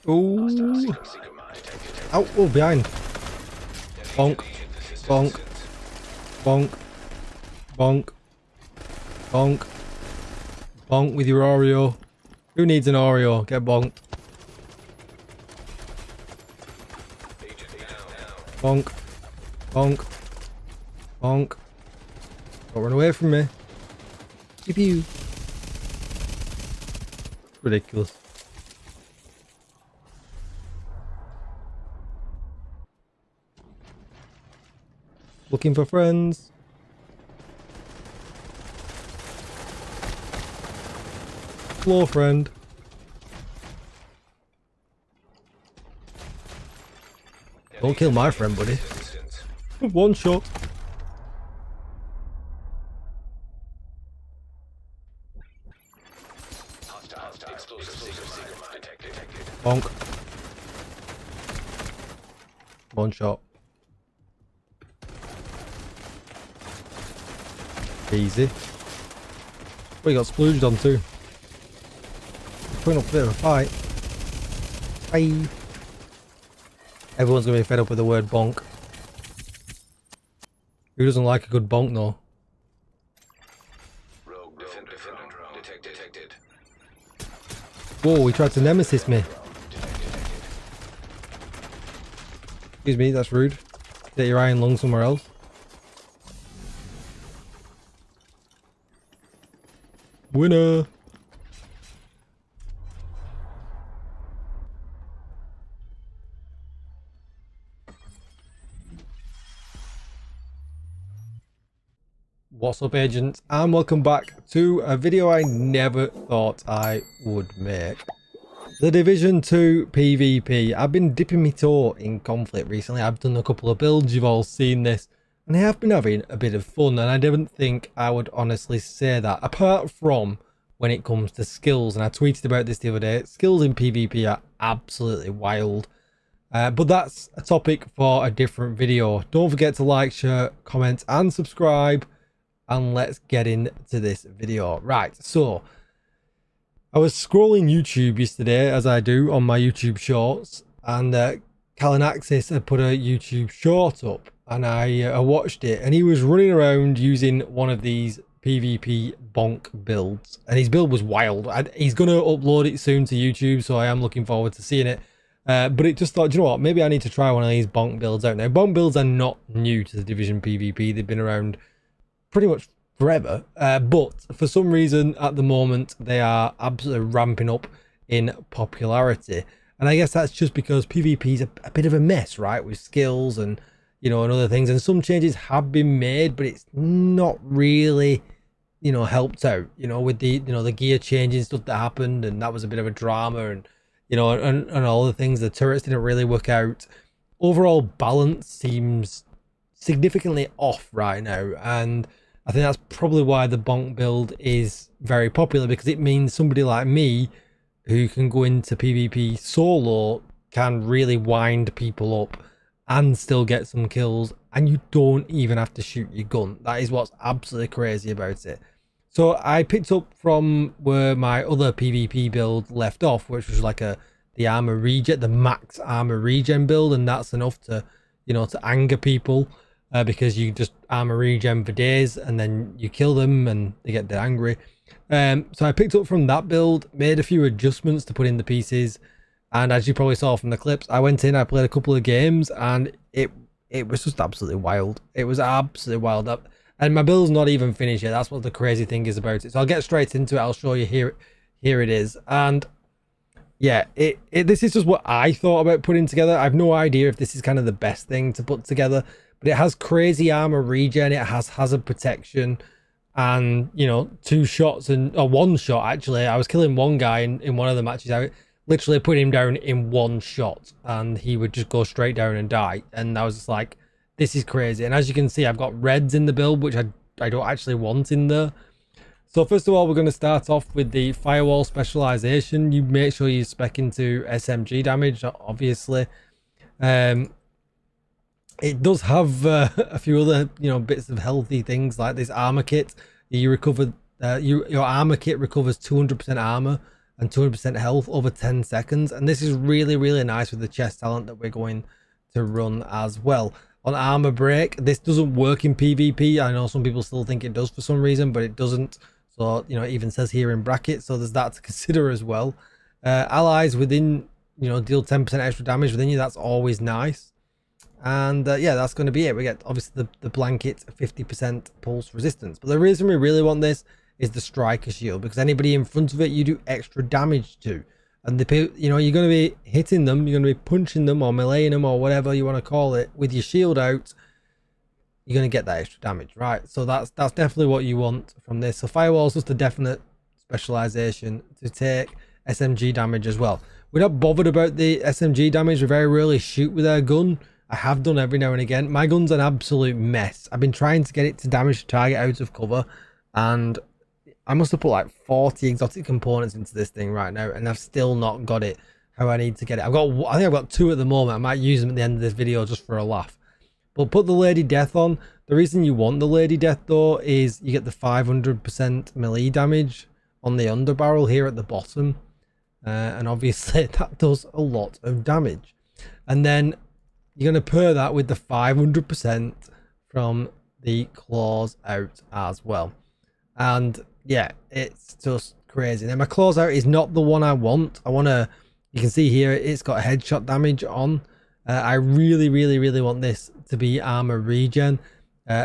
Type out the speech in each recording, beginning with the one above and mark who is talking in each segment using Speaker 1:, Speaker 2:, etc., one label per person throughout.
Speaker 1: Ooh. Oh, oh, behind. Bonk. Bonk. Bonk. Bonk. Bonk. Bonk with your Oreo. Who needs an Oreo? Get bonked. Bonk. Bonk. Bonk. Don't run away from me. Pew pew. Ridiculous. Looking for friends. Hello, friend. Don't kill my friend, buddy. One shot. Bonk. One shot. Easy. Oh, you got splooged on too. Putting up a bit of a fight. Bye. Everyone's gonna be fed up with the word bonk. Who doesn't like a good bonk though? Whoa, he tried to nemesis me. Excuse me, that's rude. Get your iron lung somewhere else. Winner! What's up, agents, and welcome back to a video I never thought I would make. The Division 2 PvP. I've been dipping my toe in conflict recently. I've done a couple of builds, you've all seen this, and I have been having a bit of fun, and I didn't think I would honestly say that, apart from when it comes to skills. And I tweeted about this the other day. Skills in PvP are absolutely wild. But that's a topic for a different video. Don't forget to like, share, comment, and subscribe. And let's get into this video. Right, so I was scrolling YouTube yesterday, as I do on my YouTube shorts, and Kalinaxis had put a YouTube short up, and I watched it, and he was running around using one of these PvP bonk builds, and his build was wild. He's going to upload it soon to YouTube, so I am looking forward to seeing it. But it just thought, do you know what, maybe I need to try one of these bonk builds out. Now, bonk builds are not new to the Division PvP. They've been around pretty much forever, but for some reason at the moment they are absolutely ramping up in popularity, and I guess that's just because PvP is a bit of a mess, right, with skills and, you know, and other things, and some changes have been made, but it's not really, you know, helped out, you know, with the, you know, the gear changing stuff that happened, and that was a bit of a drama, and, you know, and all the things. The turrets didn't really work out. Overall balance seems significantly off right now, and I think that's probably why the bonk build is very popular, because it means somebody like me who can go into PvP solo can really wind people up and still get some kills, and you don't even have to shoot your gun. That is what's absolutely crazy about it. So I picked up from where my other PvP build left off, which was like the armor regen, the max armor regen build, and that's enough to, you know, to anger people. Because you just armor regen for days and then you kill them and they get dead angry. So I picked up from that build, made a few adjustments to put in the pieces, and as you probably saw from the clips, I went in, I played a couple of games, and it was just absolutely wild. It was absolutely wild. And my build's not even finished yet. That's what the crazy thing is about it. So I'll get straight into it. I'll show you here it is. And yeah, this is just what I thought about putting together. I have no idea if this is kind of the best thing to put together. But it has crazy armor regen, it has hazard protection, and, you know, 2 shots or 1 shot actually. I was killing one guy in one of the matches. I literally put him down in 1 shot and he would just go straight down and die. And I was just like, this is crazy. And as you can see, I've got reds in the build, which I don't actually want in there. So first of all, we're going to start off with the Firewall specialization. You make sure you spec into SMG damage, obviously. It does have a few other, you know, bits of healthy things, like this armor kit. You recover your armor kit recovers 200% armor and 200% health over 10 seconds. And this is really, really nice with the chest talent that we're going to run as well. On armor break, this doesn't work in PvP. I know some people still think it does for some reason, but it doesn't. So, you know, it even says here in brackets, so there's that to consider as well. Allies within, you know, deal 10% extra damage within you. That's always nice. And yeah, that's going to be it. We get obviously the blanket 50% pulse resistance. But the reason we really want this is the striker shield, because anybody in front of it you do extra damage to. And the, you know, you're going to be hitting them, you're going to be punching them or meleeing them or whatever you want to call it with your shield out. You're going to get that extra damage, right? So that's definitely what you want from this. So Firewall is just a definite specialization to take SMG damage as well. We're not bothered about the SMG damage. We very rarely shoot with our gun. I have done every now and again. My gun's an absolute mess. I've been trying to get it to damage the target out of cover, and I must have put like 40 exotic components into this thing right now, and I've still not got it how I need to get it. I think I've got 2 at the moment. I might use them at the end of this video just for a laugh. But put the Lady Death on. The reason you want the Lady Death though is you get the 500% melee damage on the underbarrel here at the bottom. And obviously that does a lot of damage. And then you're going to pair that with the 500% from the claws out as well. And yeah, it's just crazy. Now my claws out is not the one I want. You can see here it's got headshot damage on. I really want this to be armor regen.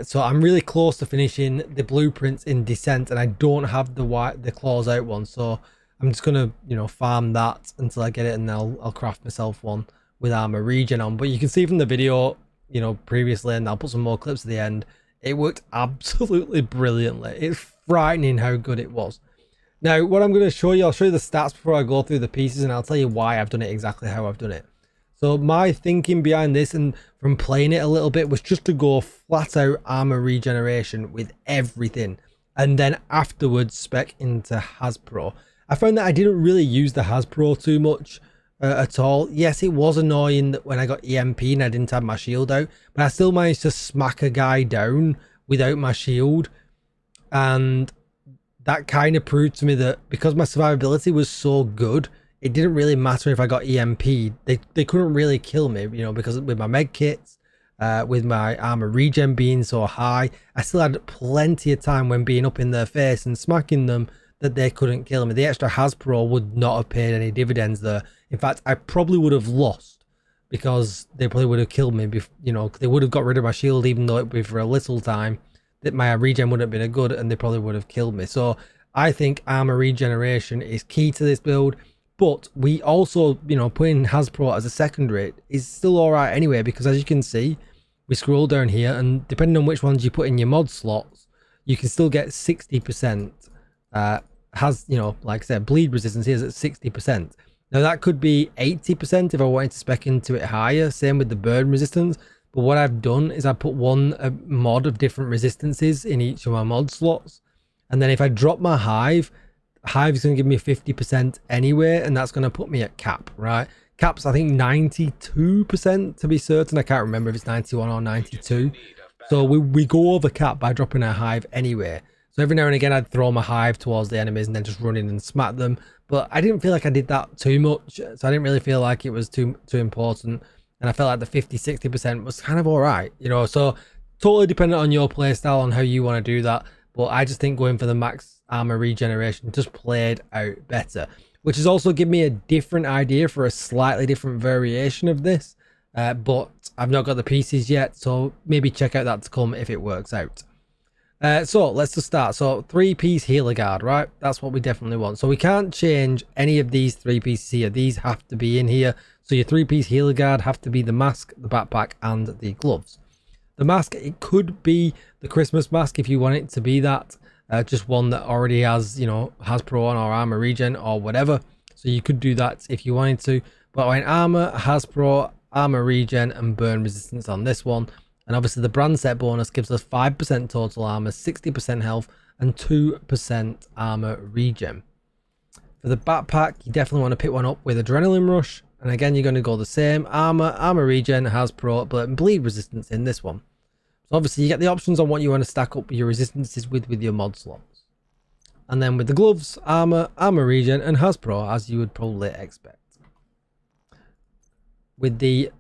Speaker 1: So I'm really close to finishing the blueprints in Descent, and I don't have the claws out one. So I'm just gonna, you know, farm that until I get it, and I'll craft myself one with armor regen on. But you can see from the video, you know, previously, and I'll put some more clips at the end, it worked absolutely brilliantly. It's frightening how good it was. Now what I'm going to show you, I'll show you the stats before I go through the pieces, and I'll tell you why I've done it exactly how I've done it. So my thinking behind this, and from playing it a little bit, was just to go flat out armor regeneration with everything, and then afterwards spec into Hasbro. I found that I didn't really use the Hasbro too much at all. Yes, it was annoying that when I got EMP and I didn't have my shield out, but I still managed to smack a guy down without my shield. And that kind of proved to me that because my survivability was so good, it didn't really matter if I got EMP'd. They couldn't really kill me, you know, because with my med kits, with my armor regen being so high, I still had plenty of time when being up in their face and smacking them that they couldn't kill me. The extra Hasbro would not have paid any dividends there. In fact, I probably would have lost, because they probably would have killed me. You know, they would have got rid of my shield, even though it would be for a little time. That my regen wouldn't have been a good, and they probably would have killed me. So I think armor regeneration is key to this build. But we also, you know, putting Hasbro as a secondary is still all right anyway, because as you can see, we scroll down here, and depending on which ones you put in your mod slots, you can still get 60%. You know, like I said, bleed resistance here is at 60%. Now that could be 80% if I wanted to spec into it higher. Same with the burn resistance. But what I've done is I put one mod of different resistances in each of my mod slots. And then if I drop my Hive is going to give me 50% anyway, and that's going to put me at cap, right? Cap's, I think, 92% to be certain. I can't remember if it's 91 or 92. So we go over cap by dropping our Hive anyway. So every now and again, I'd throw my Hive towards the enemies and then just run in and smack them. But I didn't feel like I did that too much. So I didn't really feel like it was too important. And I felt like the 50-60% was kind of all right, you know. So totally dependent on your playstyle on how you want to do that. But I just think going for the max armor regeneration just played out better, which has also given me a different idea for a slightly different variation of this. But I've not got the pieces yet, so maybe check out that to come if it works out. So let's just start. So 3-piece healer guard, right? That's what we definitely want. So we can't change any of these 3 pieces here. These have to be in here. So your 3-piece healer guard have to be the mask, the backpack, and the gloves. The mask, it could be the Christmas mask if you want it to be that. Just one that already has, you know, Hasbro on or armor regen or whatever. So you could do that if you wanted to. But in armor, Hasbro, armor regen, and burn resistance on this one. And obviously the brand set bonus gives us 5% total armor, 60% health, and 2% armor regen. For the backpack, you definitely want to pick one up with adrenaline rush. And again, you're going to go the same armor regen, Hasbro, but bleed resistance in this one. So obviously you get the options on what you want to stack up your resistances with your mod slots. And then with the gloves, armor, armor regen, and Hasbro, as you would probably expect. With the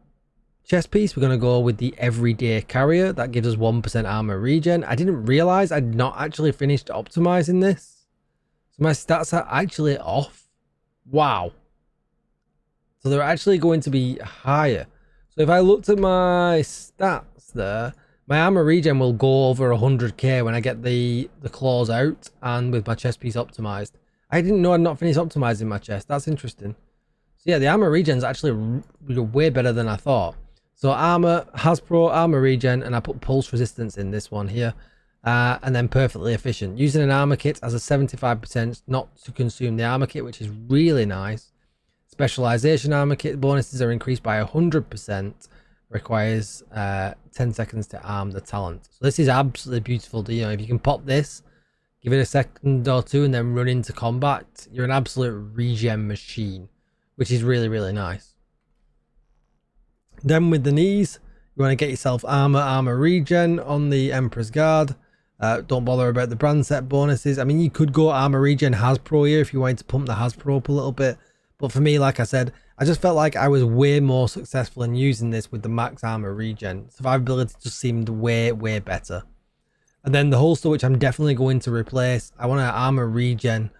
Speaker 1: chest piece, we're going to go with the everyday carrier. That gives us 1% armor regen. I didn't realize I'd not actually finished optimizing this. So my stats are actually off. Wow. So they're actually going to be higher. So if I looked at my stats there, my armor regen will go over 100k when I get the claws out and with my chest piece optimized. I didn't know I'd not finished optimizing my chest. That's interesting. So yeah, the armor regen is actually way better than I thought. So armor, Hasbro, armor regen, and I put pulse resistance in this one here. And then perfectly efficient. Using an armor kit as a 75% not to consume the armor kit, which is really nice. Specialization armor kit bonuses are increased by 100%. Requires 10 seconds to arm the talent. So this is absolutely beautiful. You know, if you can pop this, give it a second or two, and then run into combat, you're an absolute regen machine, which is really, really nice. Then with the knees, you want to get yourself armor regen on the Emperor's Guard. Don't bother about the brand set bonuses. I mean, you could go armor regen Hasbro here if you wanted to pump the Hasbro up a little bit. But for me, like I said, I just felt like I was way more successful in using this with the max armor regen. Survivability just seemed way better. And then the holster, which I'm definitely going to replace, I want to armor regen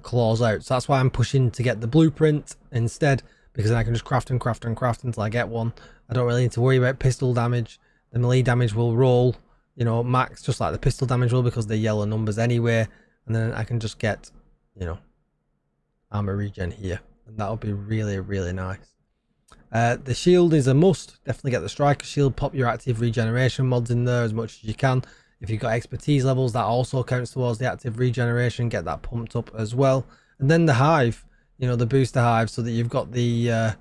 Speaker 1: claws out. So that's why I'm pushing to get the blueprint instead, because then I can just craft and craft and craft until I get one. I don't really need to worry about pistol damage. The melee damage will roll, you know, max, just like the pistol damage will, because they're yellow numbers anyway. And then I can just get, you know, armor regen here, and that'll be really nice. The shield is a must. Definitely get the striker shield. Pop your active regeneration mods in there as much as you can. If you've got expertise levels, that also counts towards the active regeneration. Get that pumped up as well. And then the hive, you know, the booster hive, so that you've got the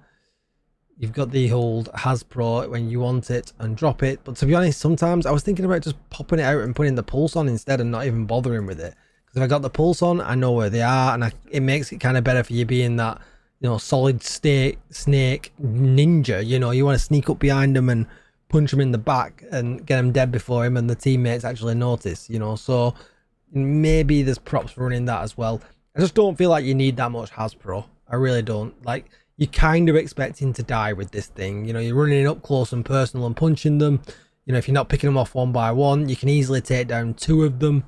Speaker 1: old Hasbro when you want it and drop it. But to be honest, sometimes I was thinking about just popping it out and putting the pulse on instead and not even bothering with it. If I got the pulse on, I know where they are, and it makes it kind of better for you being that, you know, solid snake ninja. You know, you want to sneak up behind them and punch them in the back and get them dead before him and the teammates actually notice, you know. So maybe there's props running that as well. I just don't feel like you need that much Hasbro. I really don't. Like, you're kind of expecting to die with this thing. You know, you're running up close and personal and punching them. You know, if you're not picking them off one by one, you can easily take down two of them.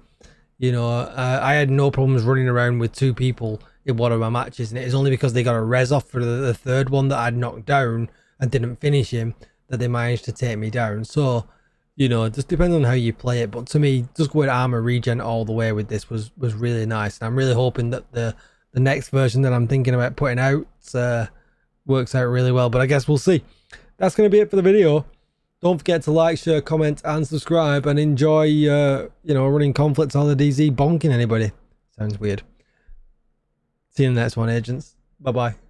Speaker 1: You know, I had no problems running around with two people in one of my matches, and it was only because they got a res off for the third one that I'd knocked down and didn't finish him that they managed to take me down. So, you know, it just depends on how you play it. But to me, just going armor regen all the way with this was really nice. And I'm really hoping that the next version that I'm thinking about putting out works out really well. But I guess we'll see. That's going to be it for the video. Don't forget to like, share, comment, and subscribe, and enjoy, you know, running conflicts on the DZ, bonking anybody. Sounds weird. See you in the next one, agents. Bye-bye.